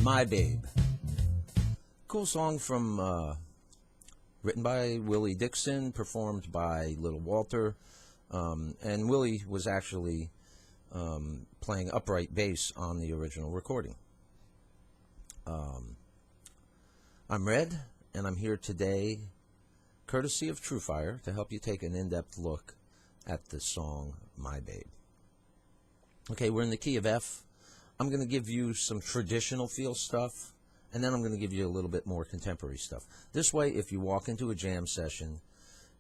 My Babe. Cool song from, written by Willie Dixon, performed by Little Walter, and Willie was actually playing upright bass on the original recording. I'm Red, and I'm here today, courtesy of TrueFire, to help you take an in-depth look at the song My Babe. Okay, we're in the key of F. I'm going to give you some traditional feel stuff, and then I'm going to give you a little bit more contemporary stuff. This way, if you walk into a jam session,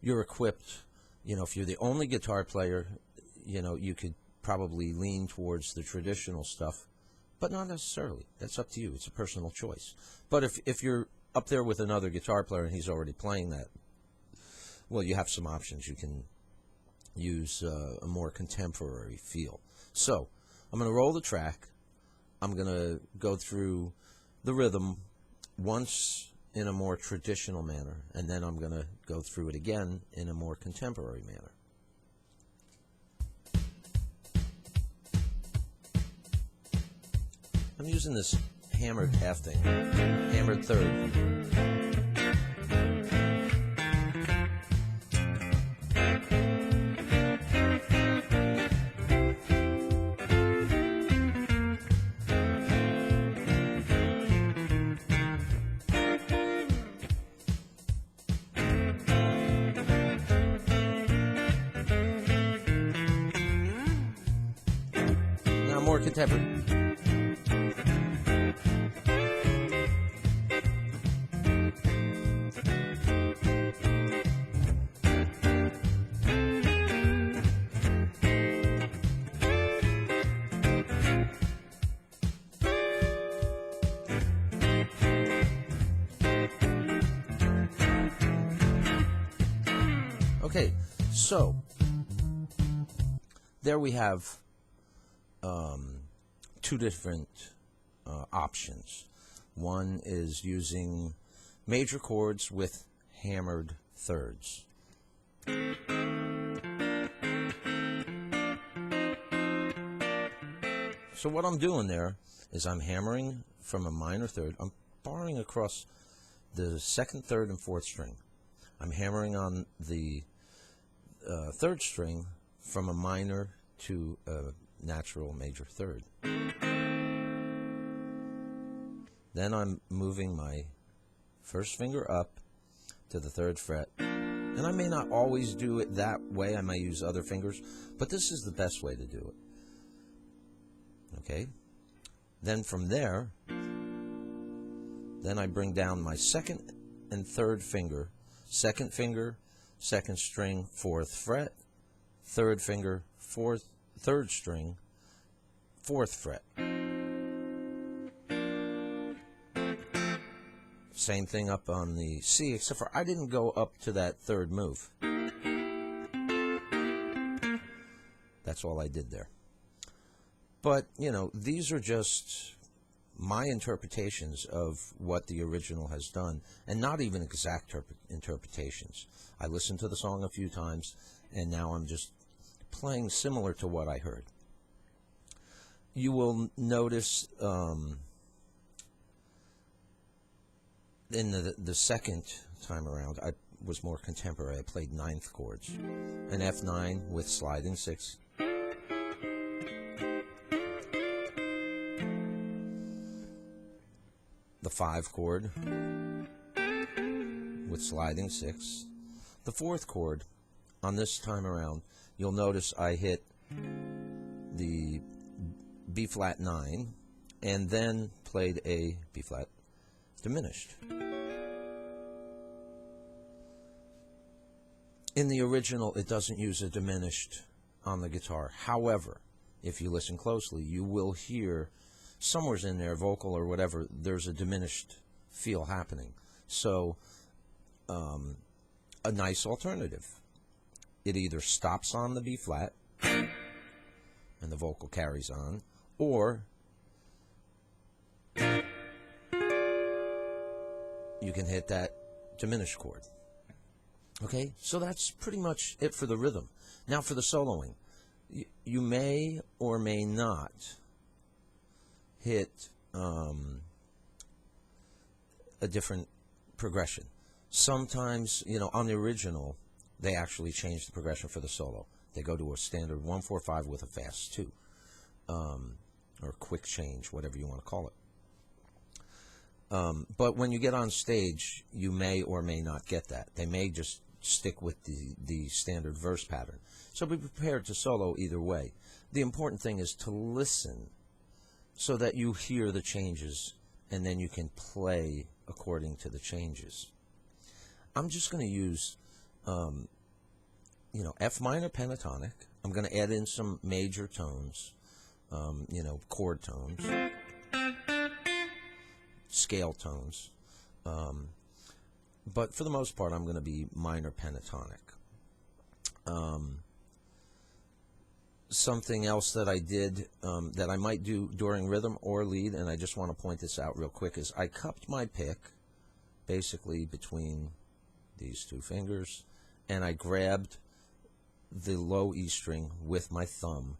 you're equipped. You know, if you're the only guitar player, you know, you could probably lean towards the traditional stuff, but not necessarily. That's up to you. It's a personal choice. But if you're up there with another guitar player and he's already playing that, well, you have some options. You can use a more contemporary feel. So I'm going to roll the track. I'm going to go through the rhythm once in a more traditional manner, and then I'm going to go through it again in a more contemporary manner. I'm using this hammered half thing, hammered third. More contemporary. Okay, so there we have two different options. One is using major chords with hammered thirds. So what I'm doing there is I'm hammering from a minor third. I'm barring across the second, third, and fourth string. I'm hammering on the third string from a minor to a natural major third. Then I'm moving my first finger up to the third fret. And I may not always do it that way. I may use other fingers, but this is the best way to do it. Okay? Then from there, then I bring down my second and third finger. Second finger, second string, fourth fret. Third finger, third string, fourth fret. Same thing up on the C, except for I didn't go up to that third move. That's all I did there. But, you know, these are just my interpretations of what the original has done, and not even exact interpretations. I listened to the song a few times, and now I'm just playing similar to what I heard. You will notice in the second time around, I was more contemporary. I played ninth chords. An F9 with sliding six. The 5 chord with sliding six. The 4th chord, on this time around, you'll notice I hit the B flat 9 and then played a B flat diminished. In the original, it doesn't use a diminished on the guitar. However, if you listen closely, you will hear somewhere's in there, vocal or whatever, there's a diminished feel happening. So, a nice alternative. It either stops on the B flat and the vocal carries on, or you can hit that diminished chord. Okay, so that's pretty much it for the rhythm. Now for the soloing. You may or may not hit a different progression. Sometimes, on the original, they actually change the progression for the solo. They go to a standard 1-4-5 with a fast 2, or quick change, whatever you want to call it. But when you get on stage, you may or may not get that. They may just stick with the standard verse pattern. So be prepared to solo either way. The important thing is to listen so that you hear the changes, and then you can play according to the changes. I'm just going to use, F minor pentatonic. I'm going to add in some major tones, chord tones, scale tones. But for the most part, I'm going to be minor pentatonic. Something else that I did that I might do during rhythm or lead, and I just want to point this out real quick, is I cupped my pick basically between these two fingers, and I grabbed the low E string with my thumb,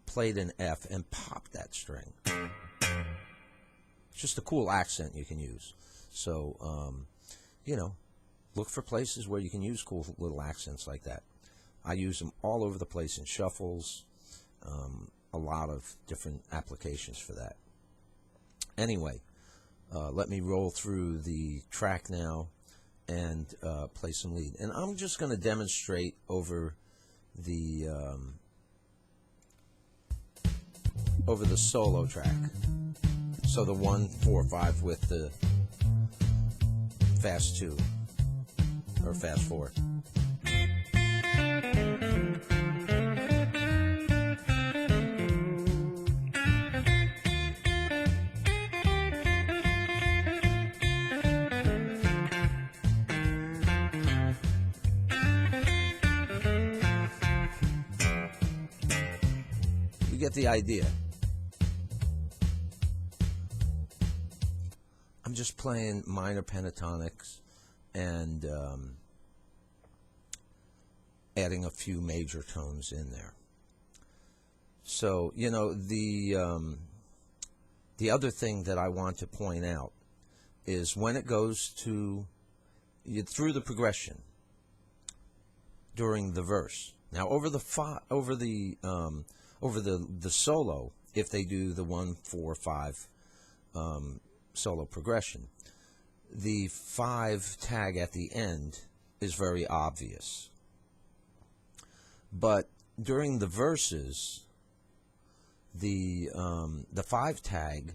played an F, and popped that string. It's just a cool accent you can use. So, look for places where you can use cool little accents like that. I use them all over the place in shuffles, a lot of different applications for that. Anyway, let me roll through the track now and play some lead. And I'm just going to demonstrate over the solo track. So the 1-4-5 with the fast 2 or fast 4. You get the idea. I'm just playing minor pentatonics and adding a few major tones in there. So, the other thing that I want to point out is when it goes through the progression during the verse. Now, over the solo, if they do the 1-4-5 solo progression, the 5 tag at the end is very obvious. But during the verses, the 5 tag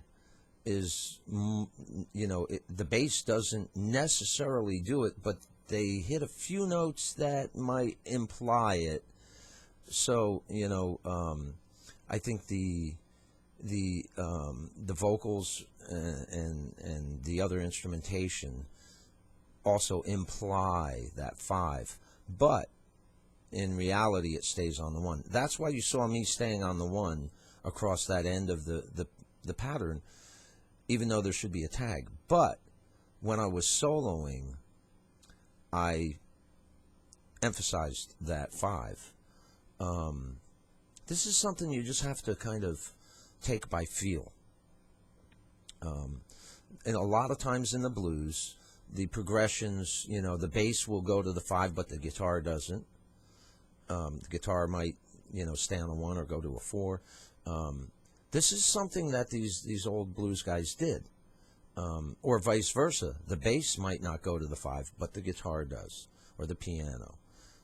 is, the bass doesn't necessarily do it, but they hit a few notes that might imply it. So, I think the vocals and the other instrumentation also imply that 5, but in reality it stays on the 1. That's why you saw me staying on the 1 across that end of the pattern, even though there should be a tag. But when I was soloing, I emphasized that 5. This is something you just have to kind of take by feel. And a lot of times in the blues, the progressions, the bass will go to the 5, but the guitar doesn't. The guitar might, stay on a 1 or go to a 4. This is something that these old blues guys did. Or vice versa. The bass might not go to the 5, but the guitar does, or the piano.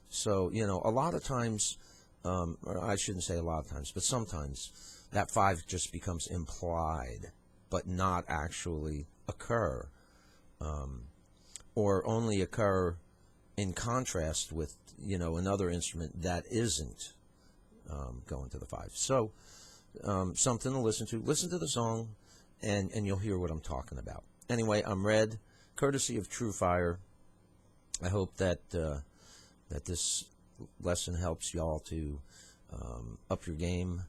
So, a lot of times, or I shouldn't say a lot of times, but sometimes that 5 just becomes implied, but not actually occur, or only occur in contrast with, another instrument that isn't going to the 5. So, something to listen to. Listen to the song, and you'll hear what I'm talking about. Anyway, I'm Red, courtesy of TrueFire. I hope that that this lesson helps y'all to up your game,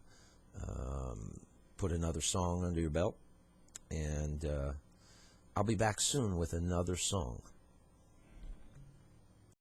put another song under your belt, and I'll be back soon with another song.